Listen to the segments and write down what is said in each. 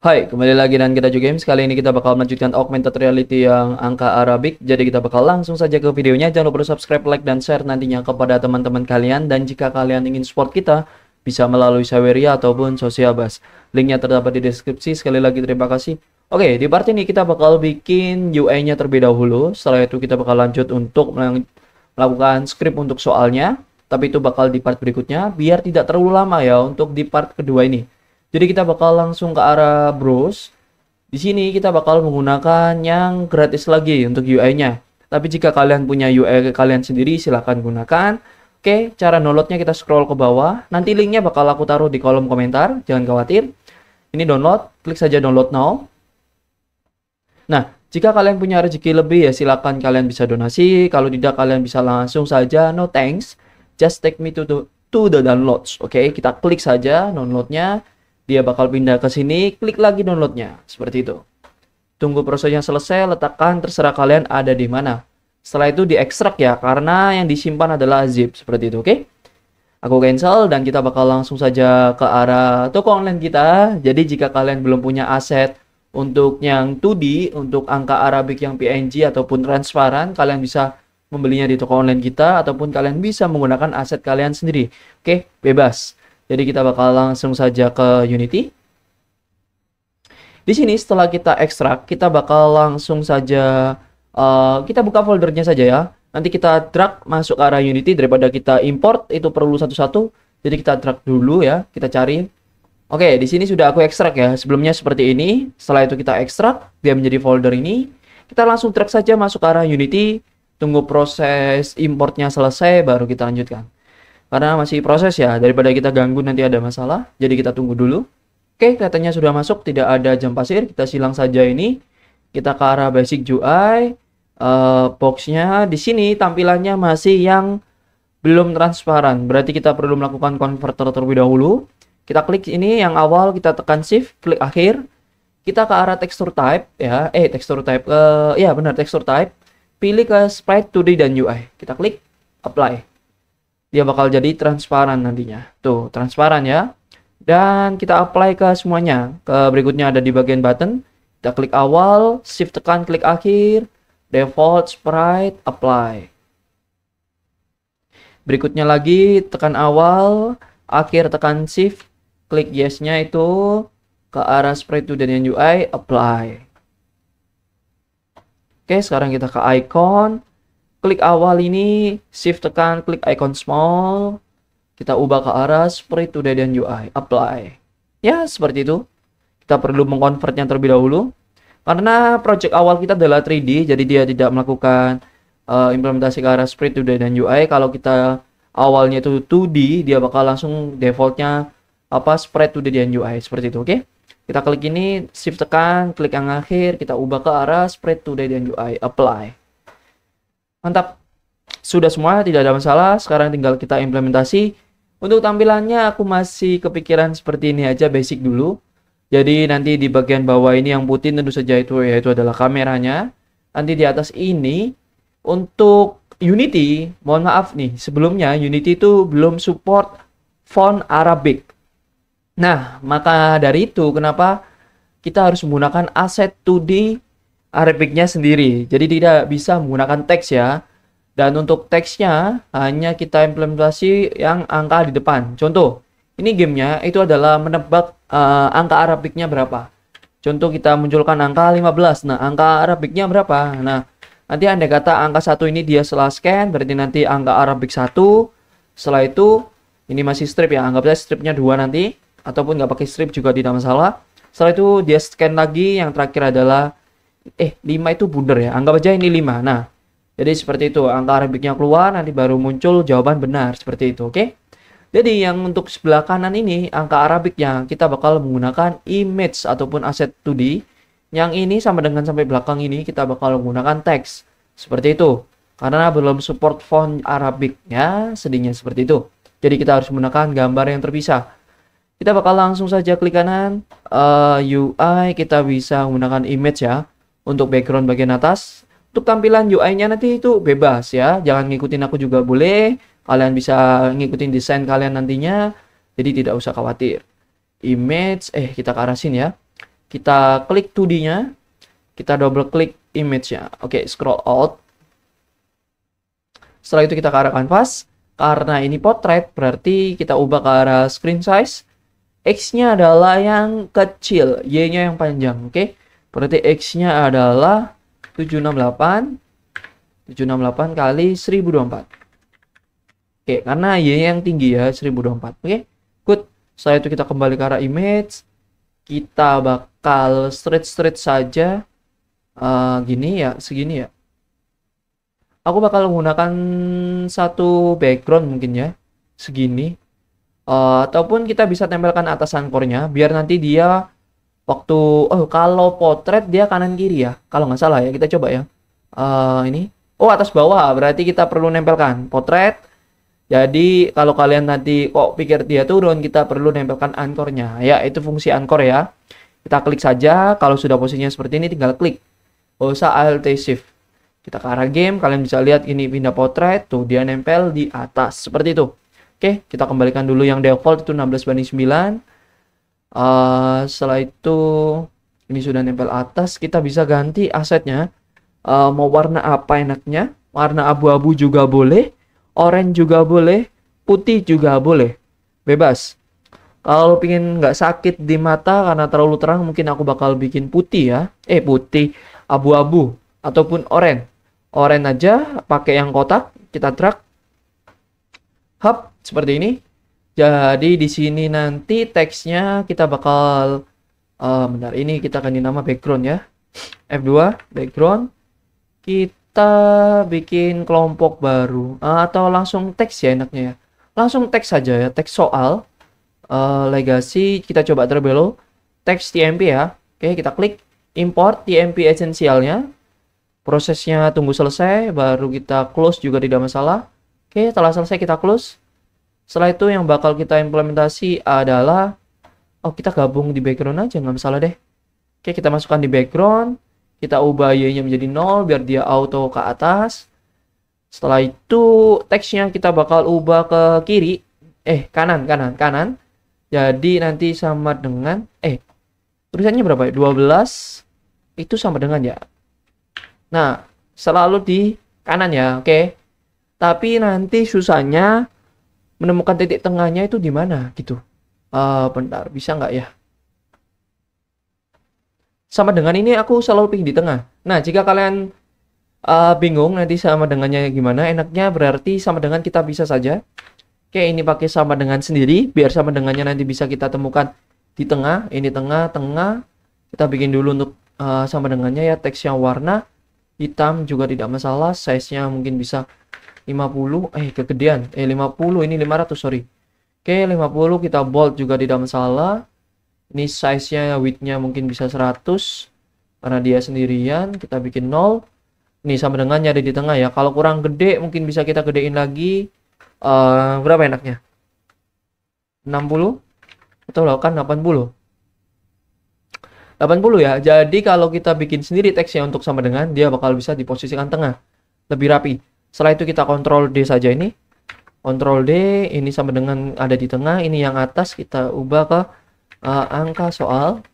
Hai, kembali lagi dengan kita juga Games. Kali ini kita bakal melanjutkan augmented reality yang angka Arabic. Jadi kita bakal langsung saja ke videonya. Jangan lupa subscribe, like, dan share nantinya kepada teman-teman kalian. Dan jika kalian ingin support kita, bisa melalui Saweria ataupun Sosiabas. Linknya terdapat di deskripsi. Sekali lagi terima kasih. Oke, di part ini kita bakal bikin UI-nya terlebih dahulu. Setelah itu kita bakal lanjut untuk melakukan script untuk soalnya. Tapi itu bakal di part berikutnya. Biar tidak terlalu lama ya untuk di part kedua ini. Jadi kita bakal langsung ke arah browse. Di sini kita bakal menggunakan yang gratis lagi untuk UI-nya. Tapi jika kalian punya UI kalian sendiri silahkan gunakan. Oke, cara downloadnya kita scroll ke bawah. Nanti linknya bakal aku taruh di kolom komentar. Jangan khawatir. Ini download, klik saja download now. Nah, jika kalian punya rezeki lebih ya silahkan kalian bisa donasi. Kalau tidak kalian bisa langsung saja no thanks. Just take me to the downloads. Oke, kita klik saja downloadnya. Dia bakal pindah ke sini, klik lagi downloadnya, seperti itu. Tunggu prosesnya selesai, letakkan terserah kalian ada di mana. Setelah itu diekstrak ya, karena yang disimpan adalah zip, seperti itu, oke? Aku cancel dan kita bakal langsung saja ke arah toko online kita. Jadi jika kalian belum punya aset untuk yang 2D, untuk angka Arabic yang PNG ataupun transparan, kalian bisa membelinya di toko online kita, ataupun kalian bisa menggunakan aset kalian sendiri. Oke, bebas. Jadi kita bakal langsung saja ke Unity. Di sini setelah kita ekstrak, kita bakal langsung saja kita buka foldernya saja ya. Nanti kita drag masuk ke arah Unity daripada kita import itu perlu satu-satu. Jadi kita drag dulu ya, kita cari. Oke, di sini sudah aku ekstrak ya. Sebelumnya seperti ini. Setelah itu kita ekstrak, dia menjadi folder ini. Kita langsung drag saja masuk ke arah Unity. Tunggu proses importnya selesai baru kita lanjutkan. Karena masih proses ya, daripada kita ganggu nanti ada masalah. Jadi kita tunggu dulu. Oke, kelihatannya sudah masuk, tidak ada jam pasir. Kita silang saja ini. Kita ke arah basic UI. Boxnya di sini tampilannya masih yang belum transparan. Berarti kita perlu melakukan converter terlebih dahulu. Kita klik ini yang awal, kita tekan shift, klik akhir. Kita ke arah texture type ya. Texture type. Ya benar, texture type. Pilih ke sprite 2D dan UI. Kita klik apply. Dia bakal jadi transparan nantinya. Tuh, transparan ya. Dan kita apply ke semuanya. Ke berikutnya ada di bagian button. Kita klik awal, shift tekan klik akhir, default sprite, apply. Berikutnya lagi tekan awal, akhir tekan shift, klik yes-nya itu ke arah sprite to dan UI, apply. Oke, sekarang kita ke icon. Klik awal ini, shift tekan, klik icon small. Kita ubah ke arah sprite to dan UI, apply. Ya, seperti itu. Kita perlu mengkonvertnya terlebih dahulu. Karena project awal kita adalah 3D, jadi dia tidak melakukan implementasi ke arah sprite to dan UI. Kalau kita awalnya itu 2D, dia bakal langsung defaultnya sprite to dan UI, seperti itu, oke? Kita klik ini, shift tekan, klik yang akhir, kita ubah ke arah sprite to dan UI, apply. Mantap, sudah semua, tidak ada masalah. Sekarang tinggal kita implementasi. Untuk tampilannya aku masih kepikiran seperti ini aja, basic dulu. Jadi nanti di bagian bawah ini yang putih tentu saja yaitu adalah kameranya. Nanti di atas ini untuk Unity, mohon maaf nih, sebelumnya Unity itu belum support font Arabic. Nah, maka dari itu kenapa kita harus menggunakan aset 2D Arabicnya sendiri, jadi tidak bisa menggunakan teks ya. Dan untuk teksnya hanya kita implementasi yang angka di depan. Contoh, ini gamenya itu adalah menebak angka Arabicnya berapa. Contoh kita munculkan angka 15. Nah, angka Arabicnya berapa? Nah, nanti andai kata angka 1 ini dia setelah scan, berarti nanti angka Arabic 1. Setelah itu, ini masih strip ya, anggap saja stripnya 2 nanti. Ataupun nggak pakai strip juga tidak masalah. Setelah itu dia scan lagi, yang terakhir adalah 5 itu bundar ya, anggap aja ini 5. Nah, jadi seperti itu, angka Arabicnya keluar, nanti baru muncul jawaban benar, seperti itu, oke? Jadi yang untuk sebelah kanan ini, angka Arabicnya, kita bakal menggunakan image ataupun aset 2D. Yang ini sama dengan sampai belakang ini, kita bakal menggunakan teks, seperti itu. Karena belum support font Arabic, ya, sedihnya seperti itu. Jadi kita harus menggunakan gambar yang terpisah. Kita bakal langsung saja klik kanan, UI, kita bisa menggunakan image ya. Untuk background bagian atas. Untuk tampilan UI-nya nanti itu bebas ya. Jangan ngikutin aku juga boleh. Kalian bisa ngikutin desain kalian nantinya. Jadi tidak usah khawatir. Image, kita ke arah sini ya. Kita klik 2D-nya, kita double klik image-nya. Oke, scroll out. Setelah itu kita ke arah kanvas. Karena ini potret, berarti kita ubah ke arah screen size. X-nya adalah yang kecil, Y-nya yang panjang. Oke, berarti X-nya adalah 768 kali 1024. Oke, karena Y yang tinggi ya, 1024. Oke, good. Setelah itu kita kembali ke arah image. Kita bakal straight saja. Gini ya, segini ya. Aku bakal menggunakan satu background mungkin ya. Segini. Ataupun kita bisa tempelkan atas ankornya. Biar nanti dia waktu... kalau potret dia kanan kiri ya. Kalau nggak salah ya, kita coba ya. Ini. Oh, atas bawah. Berarti kita perlu nempelkan potret. Jadi kalau kalian nanti kok pikir dia turun, kita perlu nempelkan ankornya. Ya, itu fungsi ankor ya. Kita klik saja. Kalau sudah posisinya seperti ini, tinggal klik. Gak usah Alt Shift. Kita ke arah game. Kalian bisa lihat ini pindah potret. Tuh, dia nempel di atas. Seperti itu. Oke, kita kembalikan dulu yang default itu 16:9. Setelah itu ini sudah nempel atas. Kita bisa ganti asetnya. Mau warna apa enaknya? Warna abu-abu juga boleh. Orange juga boleh, putih juga boleh, bebas. Kalau pingin nggak sakit di mata karena terlalu terang, mungkin aku bakal bikin putih ya. Putih, abu-abu, ataupun oranye. Oranye aja, pakai yang kotak, kita drag. Hap, seperti ini. Jadi di sini nanti teksnya kita bakal, bentar, ini kita ganti nama background ya. F2, background. Kita bikin kelompok baru atau langsung teks ya enaknya ya. Langsung teks saja ya, teks soal legacy. Kita coba terlebih dahulu teks TMP ya. Oke, kita klik import TMP esensialnya. Prosesnya tunggu selesai baru kita close juga tidak masalah. Oke, setelah selesai kita close. Setelah itu yang bakal kita implementasi adalah kita gabung di background aja, nggak masalah deh. Oke, kita masukkan di background. Kita ubah Y-nya menjadi 0 biar dia auto ke atas. Setelah itu teksnya kita bakal ubah ke kiri. Kanan. Jadi nanti sama dengan tulisannya berapa ya? 12 itu sama dengan ya. Nah, selalu di kanan ya, oke. Tapi nanti susahnya menemukan titik tengahnya itu di mana gitu. Bentar, bisa nggak ya? Sama dengan ini aku selalu pilih di tengah. Nah, jika kalian bingung nanti sama dengannya gimana, enaknya berarti sama dengan kita bisa saja. Oke, ini pakai sama dengan sendiri, biar sama dengannya nanti bisa kita temukan di tengah. Ini tengah. Kita bikin dulu untuk sama dengannya ya, teks yang warna hitam juga tidak masalah. Size-nya mungkin bisa 50, kegedean. 50, ini 500, sorry. Oke, 50 kita bold juga tidak masalah. Ini size-nya, width-nya mungkin bisa 100. Karena dia sendirian, kita bikin 0. Ini sama dengannya ada di tengah ya. Kalau kurang gede, mungkin bisa kita gedein lagi. Berapa enaknya? 60? Atau kan 80? 80 ya. Jadi kalau kita bikin sendiri teksnya untuk sama dengan, dia bakal bisa diposisikan tengah. Lebih rapi. Setelah itu kita Ctrl D saja ini. Ctrl D, ini sama dengan ada di tengah. Ini yang atas kita ubah ke angka soal.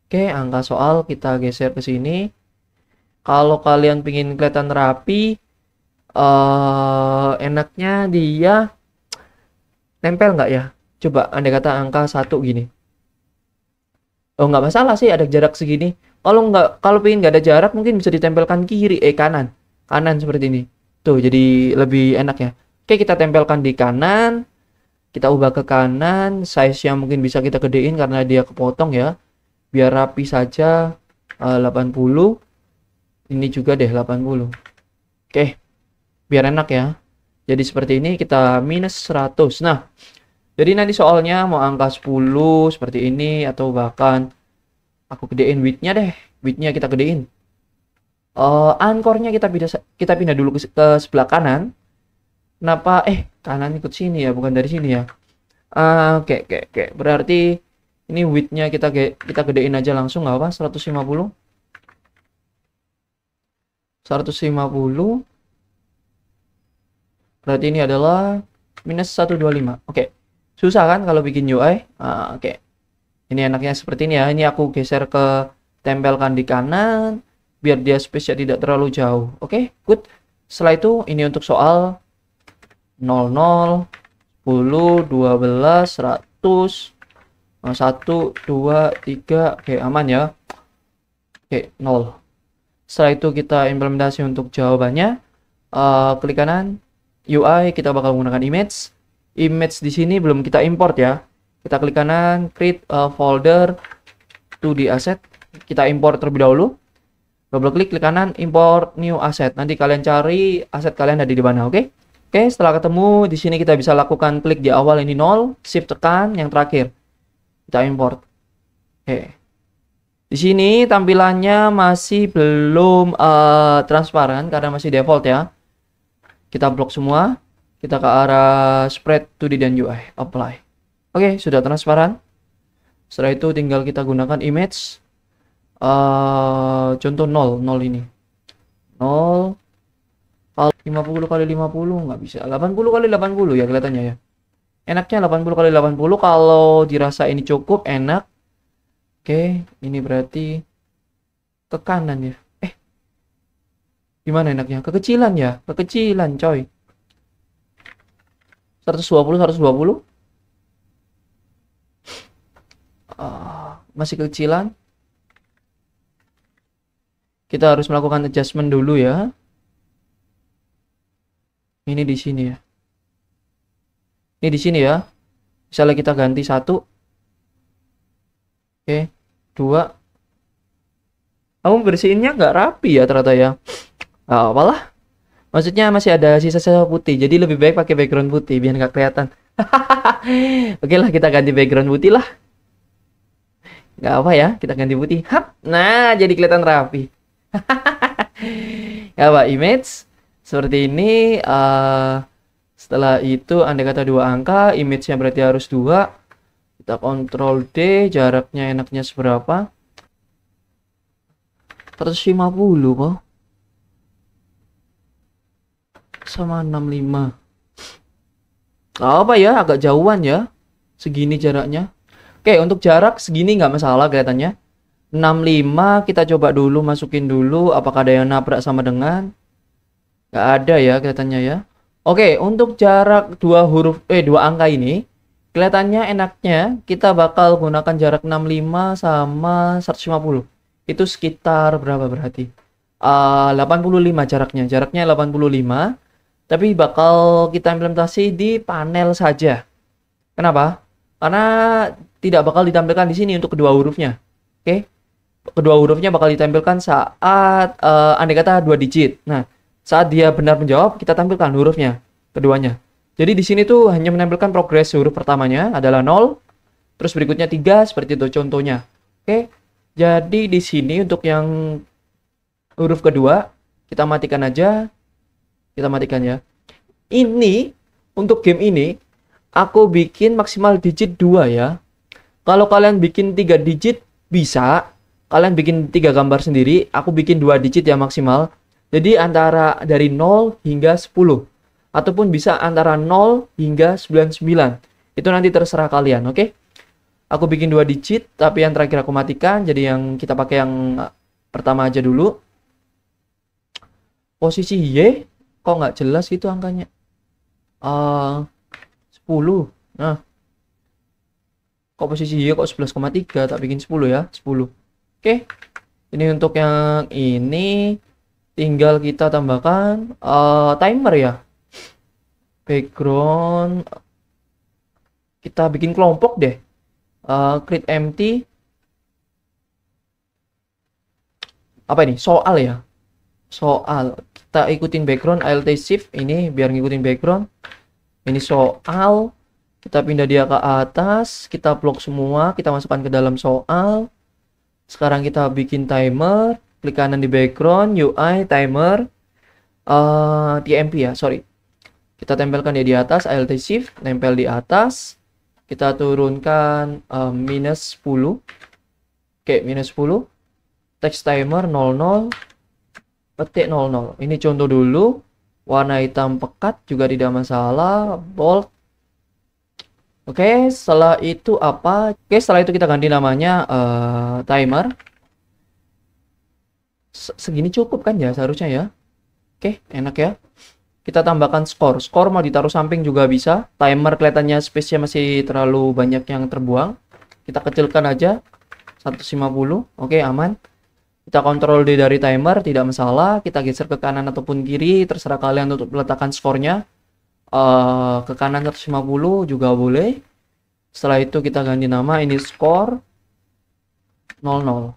Oke, angka soal kita geser ke sini. Kalau kalian pingin kelihatan rapi, enaknya dia nempel nggak ya? Coba andai kata angka 1 gini. Nggak masalah sih ada jarak segini. Kalau pingin nggak ada jarak, mungkin bisa ditempelkan kanan seperti ini. Tuh, jadi lebih enak ya. Oke, kita tempelkan di kanan. Kita ubah ke kanan, size-nya mungkin bisa kita gedein karena dia kepotong ya. Biar rapi saja, 80. Ini juga deh 80. Oke, biar enak ya. Jadi seperti ini kita minus 100. Nah, jadi nanti soalnya mau angka 10 seperti ini atau bahkan aku gedein width-nya deh. Width-nya kita gedein. Ankornya kita pindah dulu ke sebelah kanan. Kenapa kanan ikut sini ya, bukan dari sini ya. Oke. Berarti ini width-nya kita gedein aja langsung, nggak apa, 150. Berarti ini adalah minus 125. Oke. Susah kan kalau bikin UI? Oke. Ini enaknya seperti ini ya. Ini aku geser ke tempelkan di kanan biar dia space-nya tidak terlalu jauh. Oke, good. Setelah itu ini untuk soal 00, 10, 12, 100, 1, 2, 3. Oke, aman ya. Oke, 0. Setelah itu kita implementasi untuk jawabannya. Klik kanan, UI, kita bakal menggunakan image. Image di sini belum kita import ya. Kita klik kanan, create folder 2D asset. Kita import terlebih dahulu. Double klik kanan, import new asset. Nanti kalian cari aset kalian ada di mana, oke? Oke, setelah ketemu di sini kita bisa lakukan klik di awal ini 0, shift tekan yang terakhir. Kita import. Oke. Di sini tampilannya masih belum transparan karena masih default ya. Kita blok semua. Kita ke arah spread 2D dan UI, apply. Oke, sudah transparan. Setelah itu tinggal kita gunakan image. Contoh 0 ini 0 kalau 50 kali 50 nggak bisa, 80 kali 80 ya kelihatannya ya. Enaknya 80 kali 80 kalau dirasa ini cukup enak. Oke, ini berarti ke kanan ya. Gimana enaknya? Kekecilan ya, kekecilan coy. 120 120 masih kekecilan. Kita harus melakukan adjustment dulu ya. Ini di sini ya. Ini di sini ya. Misalnya kita ganti 1. Oke, 2. Kamu bersihinnya nggak rapi ya ternyata ya. Nah, apalah. Maksudnya masih ada sisa-sisa putih. Jadi lebih baik pakai background putih biar nggak kelihatan. Oke lah, kita ganti background putih lah. Nggak apa ya, kita ganti putih. Hap. Nah, jadi kelihatan rapi. Ya Pak, image seperti ini. Setelah itu andai kata 2 angka, image-nya berarti harus 2. Kita Ctrl D, jaraknya enaknya seberapa? 150 kok. Sama 65. Apa ya, agak jauhan ya. Segini jaraknya. Oke, untuk jarak segini nggak masalah kelihatannya. 65 kita coba dulu, masukin dulu apakah ada yang nabrak sama dengan. Nggak ada ya kelihatannya ya. Oke, untuk jarak 2 angka ini kelihatannya enaknya kita bakal gunakan jarak 65 sama 150. Itu sekitar berapa berarti? 85 jaraknya. Jaraknya 85. Tapi bakal kita implementasi di panel saja. Kenapa? Karena tidak bakal ditampilkan di sini untuk kedua hurufnya. Oke. Kedua hurufnya bakal ditampilkan saat andai kata 2 digit. Nah, saat dia benar menjawab, kita tampilkan hurufnya keduanya. Jadi di sini tuh hanya menampilkan progres huruf pertamanya adalah 0, terus berikutnya 3 seperti itu contohnya. Oke. Jadi di sini untuk yang huruf kedua kita matikan aja. Kita matikan ya. Ini untuk game ini aku bikin maksimal digit 2 ya. Kalau kalian bikin 3 digit bisa. Kalian bikin 3 gambar sendiri, aku bikin 2 digit ya maksimal. Jadi antara dari 0 hingga 10. Ataupun bisa antara 0 hingga 99. Itu nanti terserah kalian, oke? Aku bikin 2 digit, tapi yang terakhir aku matikan. Jadi yang kita pakai yang pertama aja dulu. Posisi Y, kok nggak jelas gitu angkanya? 10. Nah. Kok posisi Y kok 11,3, tak bikin 10 ya, 10. Oke, ini untuk yang ini tinggal kita tambahkan timer ya. Background kita bikin kelompok deh. Create empty. Apa ini? Soal ya. Soal. Kita ikutin background Alt Shift ini biar ngikutin background. Ini soal. Kita pindah dia ke atas, kita blok semua, kita masukkan ke dalam soal. Sekarang kita bikin timer, klik kanan di background, UI, timer, TMP ya, sorry. Kita tempelkan dia di atas, Alt Shift, nempel di atas. Kita turunkan minus 10. Oke, minus 10. Text timer 00, petik 00. Ini contoh dulu. Warna hitam pekat juga tidak masalah, bold. Oke, setelah itu apa? Oke, setelah itu kita ganti namanya timer. Segini cukup kan ya seharusnya ya. Oke, enak ya. Kita tambahkan skor. Skor mau ditaruh samping juga bisa. Timer kelihatannya space-nya masih terlalu banyak yang terbuang. Kita kecilkan aja 150. Oke, aman. Kita kontrol D dari timer, tidak masalah. Kita geser ke kanan ataupun kiri, terserah kalian untuk meletakkan skornya. Ke kanan 150 juga boleh. Setelah itu kita ganti nama, ini skor 00.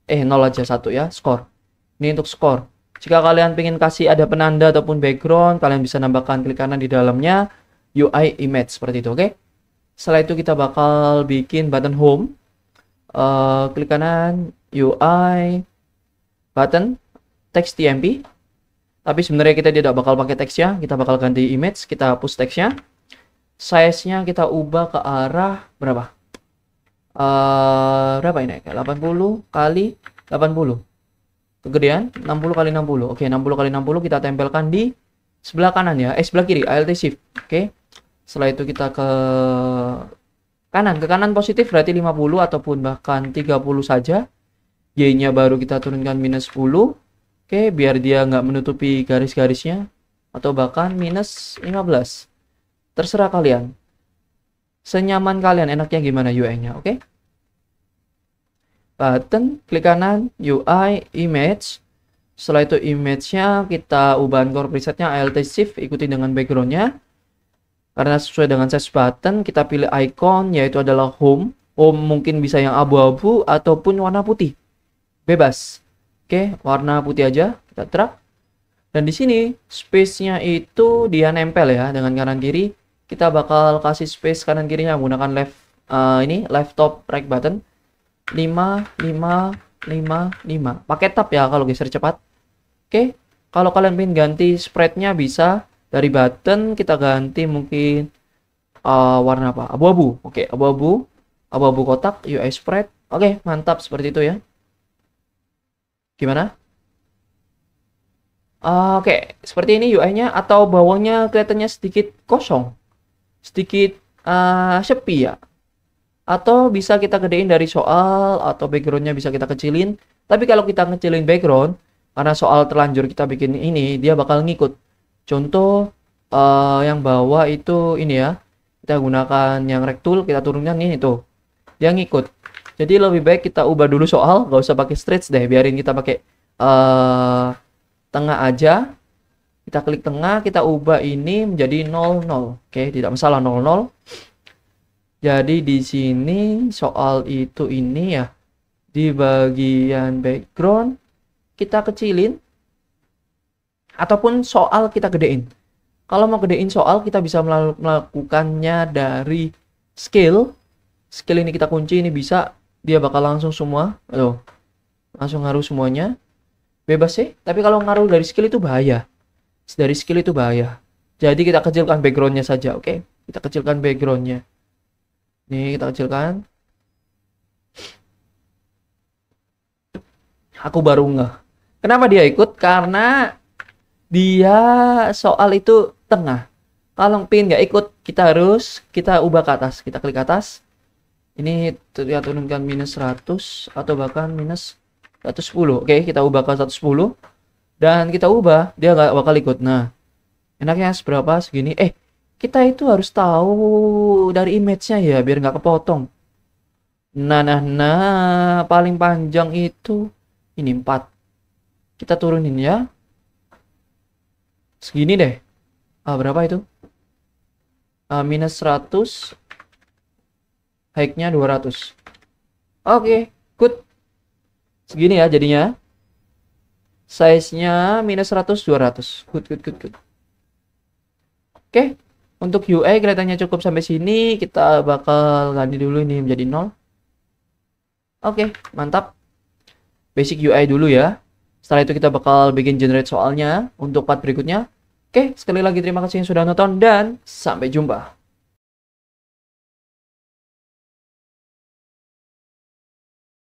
0 aja, 1 ya, skor. Ini untuk skor. Jika kalian ingin kasih ada penanda ataupun background, kalian bisa nambahkan klik kanan di dalamnya UI image seperti itu, oke? Setelah itu kita bakal bikin button home. Klik kanan UI button text TMP. Tapi sebenarnya kita tidak bakal pakai teksnya, kita bakal ganti image, kita hapus teksnya. Size-nya kita ubah ke arah berapa? Berapa ini? 80 kali 80. Kegedean 60 kali 60. Oke, 60 kali 60 kita tempelkan di sebelah kanan ya. Sebelah kiri, Alt Shift. Oke. Setelah itu kita ke kanan. Ke kanan positif berarti 50 ataupun bahkan 30 saja. Y-nya baru kita turunkan minus 10. Oke, biar dia nggak menutupi garis-garisnya. Atau bahkan minus 15. Terserah kalian. Senyaman kalian, enaknya gimana UI-nya, oke? Button, klik kanan, UI, image. Setelah itu image-nya kita ubah core presetnya Alt Shift, ikuti dengan background-nya. Karena sesuai dengan size button, kita pilih icon, yaitu adalah home. Home mungkin bisa yang abu-abu ataupun warna putih. Bebas. Oke, warna putih aja, kita drag. Dan di sini, space-nya itu dia nempel ya, dengan kanan kiri. Kita bakal kasih space kanan kirinya menggunakan left top right button. 5, 5, 5, 5. Pakai tab ya kalau geser cepat. Oke. Kalau kalian ingin ganti spread-nya bisa dari button kita ganti mungkin warna apa? Abu-abu. Oke, abu-abu. Abu-abu kotak UI spread. Oke, mantap seperti itu ya. Gimana? Oke, seperti ini UI-nya atau bawahnya kelihatannya sedikit kosong. Sedikit sepi ya. Atau bisa kita gedein dari soal atau backgroundnya bisa kita kecilin. Tapi kalau kita ngecilin background, karena soal terlanjur kita bikin ini, dia bakal ngikut. Contoh yang bawah itu ini ya. Kita gunakan yang rectul, kita turunkan ini tuh. Dia ngikut. Jadi lebih baik kita ubah dulu soal, gak usah pakai stretch deh. Biarin kita pakai tengah aja. Kita klik tengah, kita ubah ini menjadi 00. Oke, tidak masalah 00. Jadi di sini soal itu ini ya, di bagian background kita kecilin ataupun soal kita gedein. Kalau mau gedein soal kita bisa melakukannya dari scale. Scale ini kita kunci, ini bisa dia bakal langsung semua. Aduh, langsung ngaruh semuanya. Bebas sih, tapi kalau ngaruh dari scale itu bahaya. Dari scale itu bahaya. Jadi kita kecilkan backgroundnya saja, oke? Kita kecilkan backgroundnya. Nih kita kecilkan. Aku baru ngeh. Kenapa dia ikut? Karena dia soal itu tengah. Kalau pin nggak ikut, kita ubah ke atas. Kita klik atas. Ini kita turunkan minus 100 atau bahkan minus 110. Oke, kita ubah ke 110. Dan kita ubah, dia nggak bakal ikut. Nah, enaknya seberapa? Segini. Kita itu harus tahu dari image-nya ya, biar nggak kepotong. Nah, paling panjang itu ini 4. Kita turunin ya. Segini deh. Berapa itu? Minus 100. Height-nya 200. Oke, good. Segini ya jadinya. Size-nya minus 100, 200. Good. Oke. Untuk UI kelihatannya cukup sampai sini. Kita bakal ganti dulu ini menjadi 0. Oke, mantap. Basic UI dulu ya. Setelah itu kita bakal bikin generate soalnya untuk part berikutnya. Oke, sekali lagi terima kasih yang sudah nonton dan sampai jumpa.